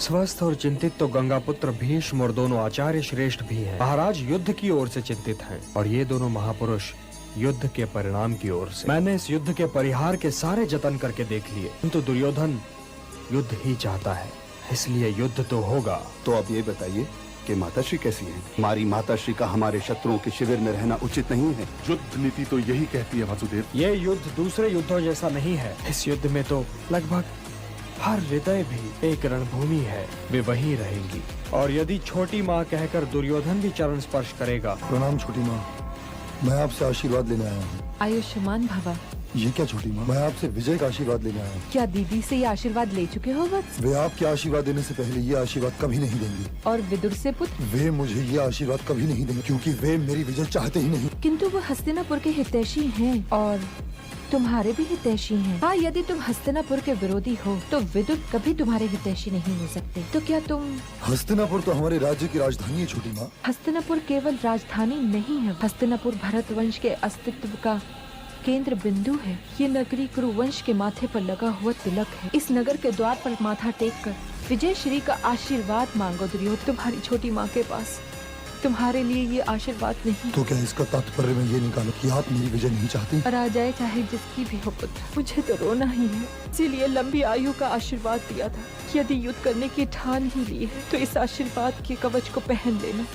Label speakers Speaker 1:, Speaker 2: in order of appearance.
Speaker 1: स्वस्थ और चिंतित तो गंगापुत्र भीष्म और दोनों आचार्य श्रेष्ठ भी हैं। महाराज युद्ध की ओर से चिंतित हैं और ये दोनों महापुरुष युद्ध के परिणाम की ओर से। मैंने इस युद्ध के परिहार के सारे जतन करके देख लिए, किंतु दुर्योधन युद्ध ही चाहता है, इसलिए युद्ध तो होगा।
Speaker 2: तो अब ये बताइए कि माताश्री कैसी हैं? हमारी माताश्री का हमारे शत्रुओं के शिविर में रहना उचित नहीं है।
Speaker 3: युद्ध नीति तो यही कहती है वासुदेव।
Speaker 1: ये युद्ध दूसरे युद्धों जैसा नहीं है। इस युद्ध में तो लगभग हर हृदय भी एक रणभूमि है, वे वहीं रहेंगी। और यदि छोटी माँ कहकर दुर्योधन भी चरण स्पर्श करेगा।
Speaker 4: प्रणाम छोटी माँ, मैं आपसे आशीर्वाद लेने आया हूँ।
Speaker 5: आयुष्मान भवा।
Speaker 4: ये क्या छोटी माँ, मैं आपसे विजय का आशीर्वाद लेने आया हूँ।
Speaker 5: क्या दीदी से ये आशीर्वाद ले चुके हो वत्स?
Speaker 4: वे आपके आशीर्वाद देने से पहले ये आशीर्वाद कभी नहीं देंगे।
Speaker 5: और विदुर से पुत्र?
Speaker 4: वे मुझे ये आशीर्वाद कभी नहीं देंगे, क्योंकि वे मेरी विजय चाहते ही नहीं।
Speaker 5: किंतु वो हस्तिनापुर के हितैषी हैं और तुम्हारे भी हितैषी हैं। हाँ, यदि तुम हस्तिनापुर के विरोधी हो तो विदुर कभी तुम्हारे हितैषी नहीं हो सकते। तो क्या तुम?
Speaker 4: हस्तिनापुर तो हमारे राज्य की राजधानी है छोटी माँ।
Speaker 5: हस्तिनापुर केवल राजधानी नहीं है, हस्तिनापुर भरत वंश के अस्तित्व का केंद्र बिंदु है। ये नगरी कुरुवंश के माथे पर लगा हुआ तिलक है। इस नगर के द्वार पर माथा टेक कर विजय श्री का आशीर्वाद मांगो दुर्योधन। तुम्हारी छोटी माँ के पास तुम्हारे लिए ये आशीर्वाद नहीं।
Speaker 4: तो क्या इसका तात्पर्य मैं ये निकालूं कि आप मेरी विजय नहीं चाहती?
Speaker 5: पराजय चाहे जिसकी भी हो पुत्र, मुझे तो रोना ही है। इसीलिए लंबी आयु का आशीर्वाद दिया था। यदि युद्ध करने की ठान ही ली है तो इस आशीर्वाद के कवच को पहन लेना।